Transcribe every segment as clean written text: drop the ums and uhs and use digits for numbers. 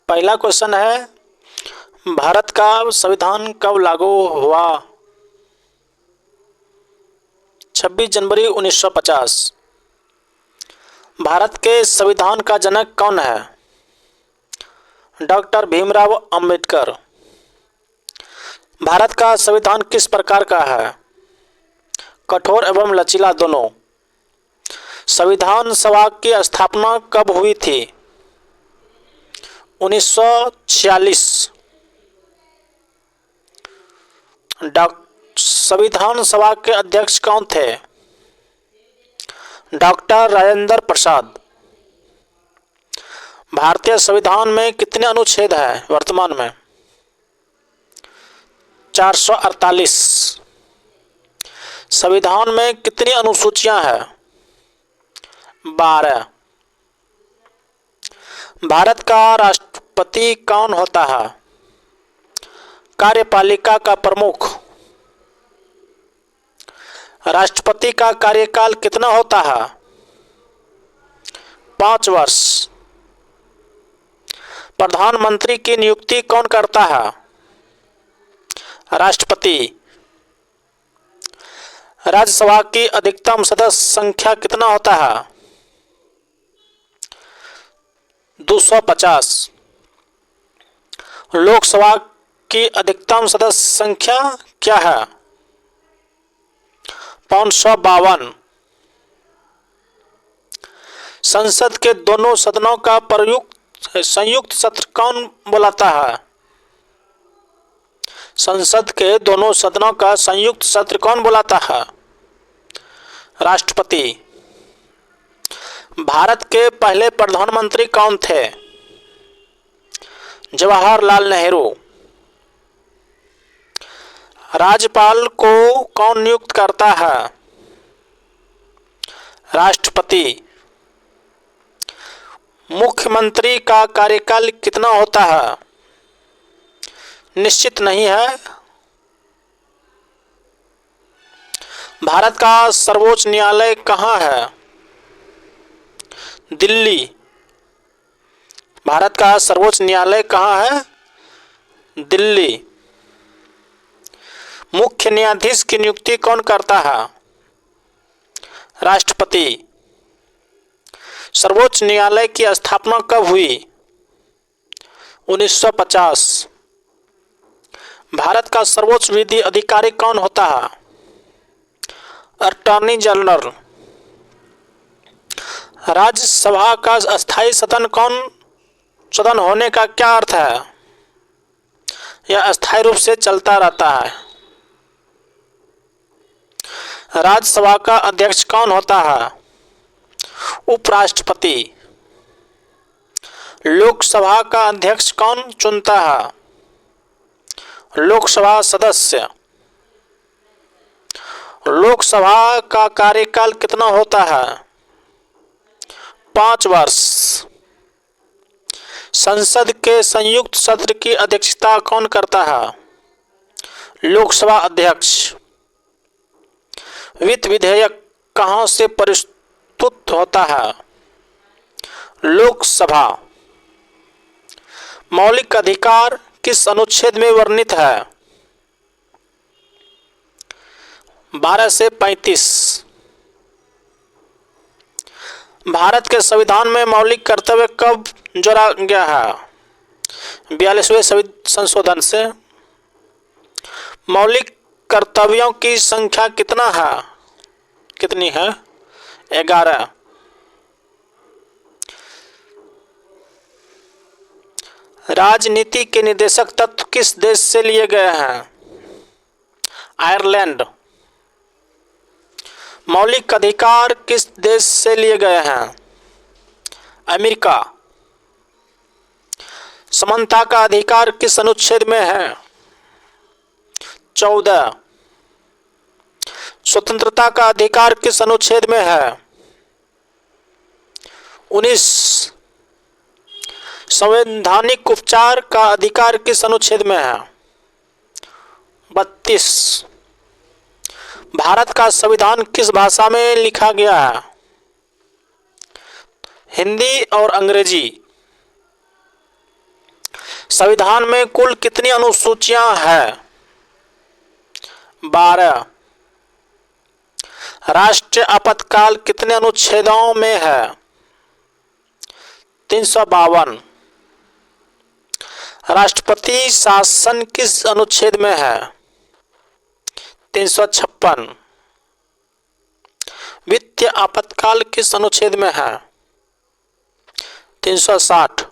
पहला क्वेश्चन है, भारत का संविधान कब लागू हुआ? 26 जनवरी 1950। भारत के संविधान का जनक कौन है? डॉक्टर भीमराव अंबेडकर। भारत का संविधान किस प्रकार का है? कठोर एवं लचीला दोनों। संविधान सभा की स्थापना कब हुई थी? 1946। संविधान सभा के अध्यक्ष कौन थे? डॉक्टर राजेंद्र प्रसाद। भारतीय संविधान में कितने अनुच्छेद हैं वर्तमान में? 448। संविधान में कितनी अनुसूचियां हैं? 12। भारत का राष्ट्रपति कौन होता है? कार्यपालिका का प्रमुख। राष्ट्रपति का कार्यकाल कितना होता है? 5 वर्ष। प्रधानमंत्री की नियुक्ति कौन करता है? राष्ट्रपति। राज्यसभा की अधिकतम सदस्य संख्या कितना होता है? 250। लोकसभा की अधिकतम सदस्य संख्या क्या है? 552। संसद के दोनों सदनों का संयुक्त सत्र कौन बुलाता है? संसद के दोनों सदनों का संयुक्त सत्र कौन बुलाता है? राष्ट्रपति। भारत के पहले प्रधानमंत्री कौन थे? जवाहरलाल नेहरू। राज्यपाल को कौन नियुक्त करता है? राष्ट्रपति। मुख्यमंत्री का कार्यकाल कितना होता है? निश्चित नहीं है। भारत का सर्वोच्च न्यायालय कहाँ है? दिल्ली। भारत का सर्वोच्च न्यायालय कहाँ है? दिल्ली। मुख्य न्यायाधीश की नियुक्ति कौन करता है? राष्ट्रपति। सर्वोच्च न्यायालय की स्थापना कब हुई? 1950। भारत का सर्वोच्च विधि अधिकारी कौन होता है? Attorney general. राज्यसभा का अस्थायी सदन होने का क्या अर्थ है? यह अस्थायी रूप से चलता रहता है। राज्यसभा का अध्यक्ष कौन होता है? उपराष्ट्रपति। लोकसभा का अध्यक्ष कौन चुनता है? लोकसभा सदस्य। लोकसभा का कार्यकाल कितना होता है? 5 वर्ष। संसद के संयुक्त सत्र की अध्यक्षता कौन करता है? लोकसभा अध्यक्ष। वित्त विधेयक कहाँ से प्रस्तुत होता है? लोकसभा। मौलिक अधिकार किस अनुच्छेद में वर्णित है? 12 से 35। भारत के संविधान में मौलिक कर्तव्य कब जोड़ा गया है? 42वें संशोधन से। मौलिक कर्तव्यों की संख्या कितनी है? 11। राजनीति के निर्देशक तत्व किस देश से लिए गए हैं? आयरलैंड। मौलिक अधिकार किस देश से लिए गए हैं? अमेरिका। समानता का अधिकार किस अनुच्छेद में है? 14। स्वतंत्रता का अधिकार किस अनुच्छेद में है? 19। संवैधानिक उपचार का अधिकार किस अनुच्छेद में है? 32। भारत का संविधान किस भाषा में लिखा गया है? हिंदी और अंग्रेजी। संविधान में कुल कितनी अनुसूचियां हैं? 12। राष्ट्रीय आपातकाल कितने अनुच्छेदों में है? 352। राष्ट्रपति शासन किस अनुच्छेद में है? 356। वित्तीय आपातकाल किस अनुच्छेद में है? 360।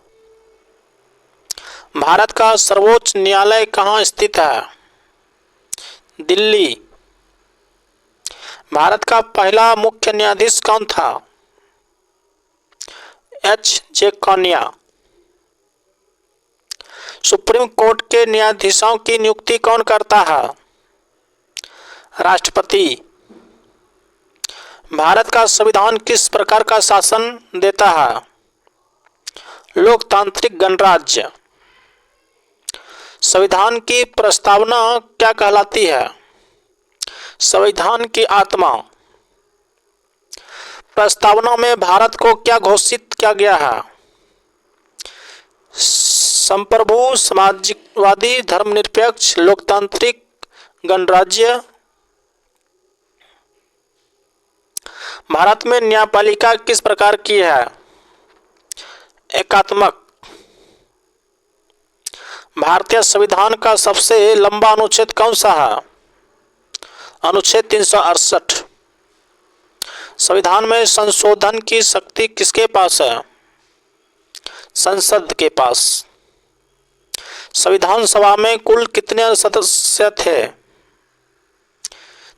भारत का सर्वोच्च न्यायालय कहाँ स्थित है? दिल्ली। भारत का पहला मुख्य न्यायाधीश कौन था? H.J. कौनिया। सुप्रीम कोर्ट के न्यायाधीशों की नियुक्ति कौन करता है? राष्ट्रपति। भारत का संविधान किस प्रकार का शासन देता है? लोकतांत्रिक गणराज्य। संविधान की प्रस्तावना क्या कहलाती है? संविधान की आत्मा। प्रस्तावना में भारत को क्या घोषित किया गया है? संप्रभु, समाजवादी, धर्मनिरपेक्ष, लोकतांत्रिक गणराज्य। भारत में न्यायपालिका किस प्रकार की है? एकात्मक। भारतीय संविधान का सबसे लंबा अनुच्छेद कौन सा है? अनुच्छेद 368। संविधान में संशोधन की शक्ति किसके पास है? संसद के पास। संविधान सभा में कुल कितने सदस्य थे?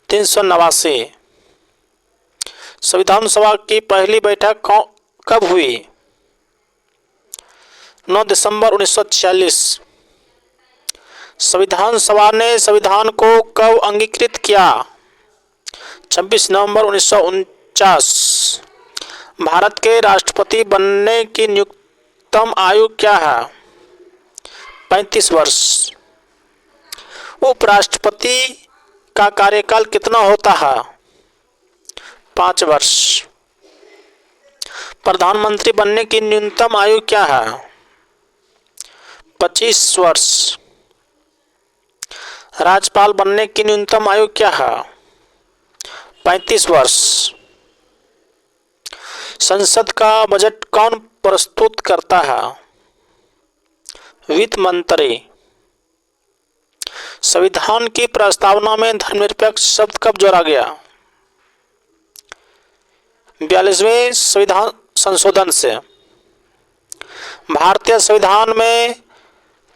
389। संविधान सभा की पहली बैठक कब हुई? 9 दिसंबर 1946। संविधान सभा ने संविधान को कब अंगीकृत किया? 26 नवंबर 1949। भारत के राष्ट्रपति बनने की न्यूनतम आयु क्या है? 35 वर्ष। उपराष्ट्रपति का कार्यकाल कितना होता है? 5 वर्ष। प्रधानमंत्री बनने की न्यूनतम आयु क्या है? 25 वर्ष। राज्यपाल बनने की न्यूनतम आयु क्या है? 35 वर्ष। संसद का बजट कौन प्रस्तुत करता है? वित्त मंत्री। संविधान की प्रस्तावना में धर्मनिरपेक्ष शब्द कब जोड़ा गया? 42वें संविधान संशोधन से। भारतीय संविधान में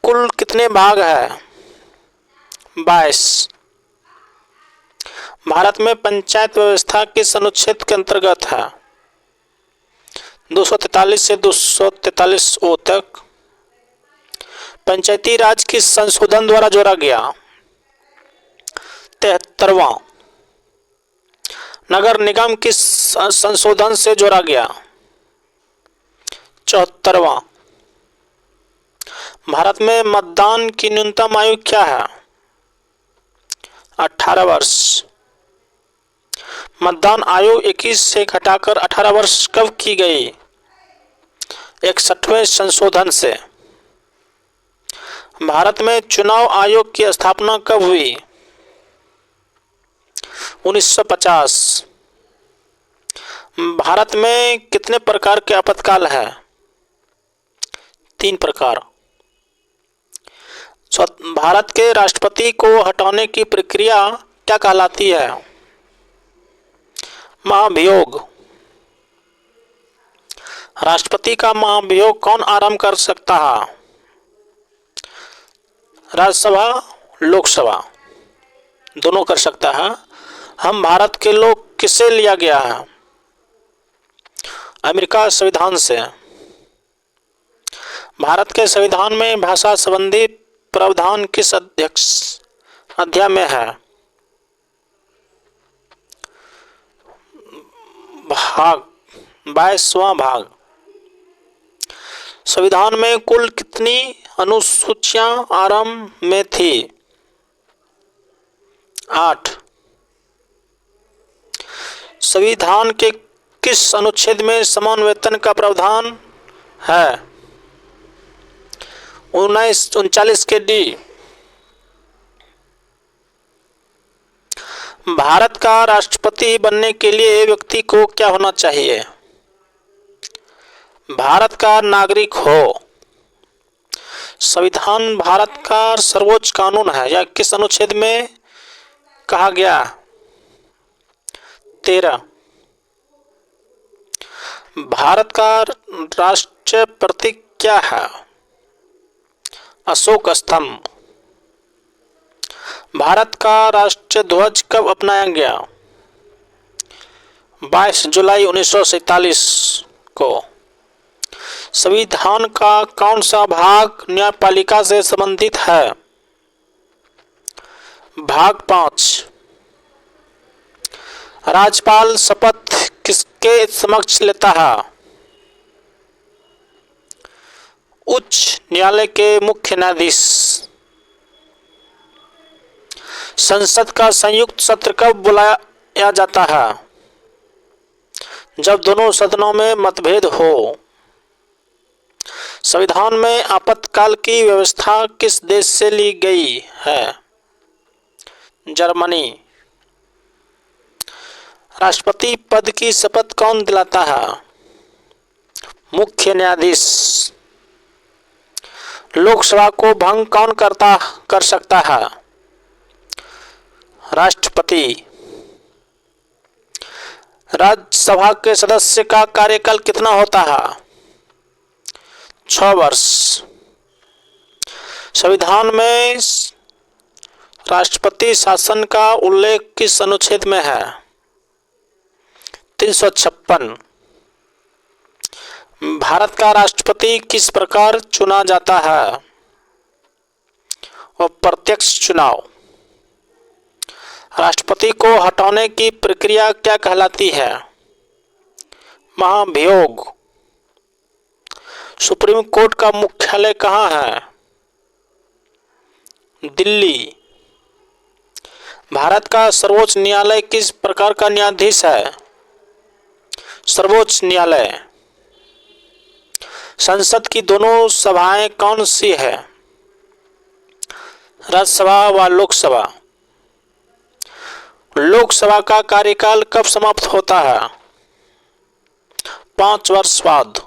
कुल कितने भाग हैं? 22। भारत में पंचायत व्यवस्था किस अनुच्छेद के अंतर्गत है? 243 से 243 ओ तक। पंचायती राज किस संशोधन द्वारा जोड़ा गया? 73वां। नगर निगम किस संशोधन से जोड़ा गया? 74वां। भारत में मतदान की न्यूनतम आयु क्या है? 18 वर्ष। मतदान आयु 21 से घटाकर 18 वर्ष कब की गई? 61वें संशोधन से। भारत में चुनाव आयोग की स्थापना कब हुई? 1950। भारत में कितने प्रकार के आपातकाल है? 3 प्रकार। भारत के राष्ट्रपति को हटाने की प्रक्रिया क्या कहलाती है? महाभियोग। राष्ट्रपति का महाभियोग कौन आरंभ कर सकता है? राज्यसभा, लोकसभा दोनों कर सकता है। हम भारत के लोग किससे लिया गया है? अमेरिका संविधान से। भारत के संविधान में भाषा संबंधी प्रावधान किस अध्याय में है? भाग 22वां भाग। संविधान में कुल कितनी अनुसूचियां आरंभ में थी? 8। संविधान के किस अनुच्छेद में समान वेतन का प्रावधान है? 1939 के डी। भारत का राष्ट्रपति बनने के लिए व्यक्ति को क्या होना चाहिए? भारत का नागरिक हो। संविधान भारत का सर्वोच्च कानून है, यह किस अनुच्छेद में कहा गया? 13। भारत का राष्ट्रीय प्रतीक क्या है? अशोक स्तंभ। भारत का राष्ट्रीय ध्वज कब अपनाया गया? 22 जुलाई 1947 को। संविधान का कौन सा भाग न्यायपालिका से संबंधित है? भाग 5। राज्यपाल शपथ किसके समक्ष लेता है? उच्च न्यायालय के मुख्य न्यायाधीश। संसद का संयुक्त सत्र कब बुलाया जाता है? जब दोनों सदनों में मतभेद हो। संविधान में आपातकाल की व्यवस्था किस देश से ली गई है? जर्मनी। राष्ट्रपति पद की शपथ कौन दिलाता है? मुख्य न्यायाधीश। लोकसभा को भंग कौन कर सकता है? राष्ट्रपति। राज्यसभा के सदस्य का कार्यकाल कितना होता है? 6 वर्ष। संविधान में राष्ट्रपति शासन का उल्लेख किस अनुच्छेद में है? 356। भारत का राष्ट्रपति किस प्रकार चुना जाता है? अप्रत्यक्ष चुनाव। राष्ट्रपति को हटाने की प्रक्रिया क्या कहलाती है? महाभियोग। सुप्रीम कोर्ट का मुख्यालय कहाँ है? दिल्ली। भारत का सर्वोच्च न्यायालय किस प्रकार का न्यायाधीश है? सर्वोच्च न्यायालय। संसद की दोनों सभाएं कौन सी है? राज्यसभा व लोकसभा। लोकसभा का कार्यकाल कब समाप्त होता है? 5 वर्ष बाद।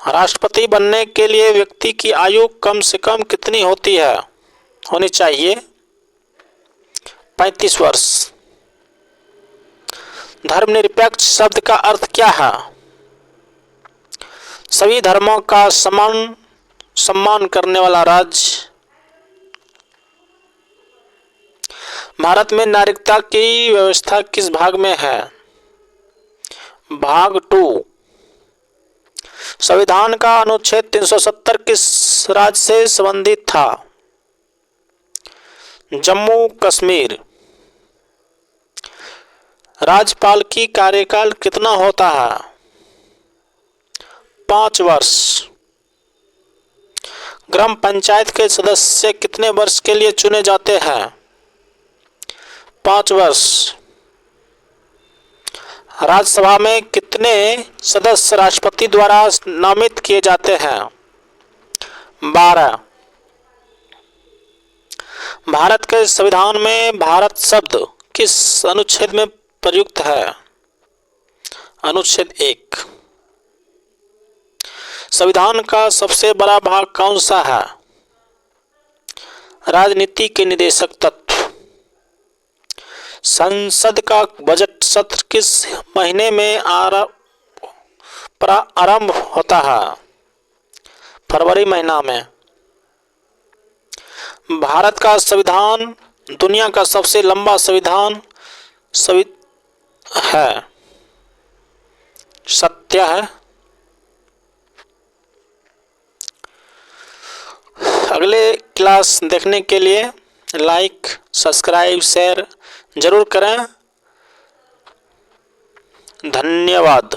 राष्ट्रपति बनने के लिए व्यक्ति की आयु कम से कम कितनी होनी चाहिए? 35 वर्ष। धर्मनिरपेक्ष शब्द का अर्थ क्या है? सभी धर्मों का समान सम्मान करने वाला राज्य। भारत में नागरिकता की व्यवस्था किस भाग में है? भाग 2। संविधान का अनुच्छेद 370 किस राज्य से संबंधित था? जम्मू कश्मीर। राज्यपाल की कार्यकाल कितना होता है? 5 वर्ष। ग्राम पंचायत के सदस्य कितने वर्ष के लिए चुने जाते हैं? 5 वर्ष। राज्यसभा में कितने सदस्य राष्ट्रपति द्वारा नामित किए जाते हैं? 12। भारत के संविधान में भारत शब्द किस अनुच्छेद में प्रयुक्त है? अनुच्छेद 1। संविधान का सबसे बड़ा भाग कौन सा है? राजनीति के निदेशक तत्व। संसद का बजट सत्र किस महीने में आरंभ होता है? फरवरी महीना में। भारत का संविधान दुनिया का सबसे लंबा संविधान है। सत्य है। अगले क्लास देखने के लिए लाइक, सब्सक्राइब, शेयर जरूर करें। धन्यवाद।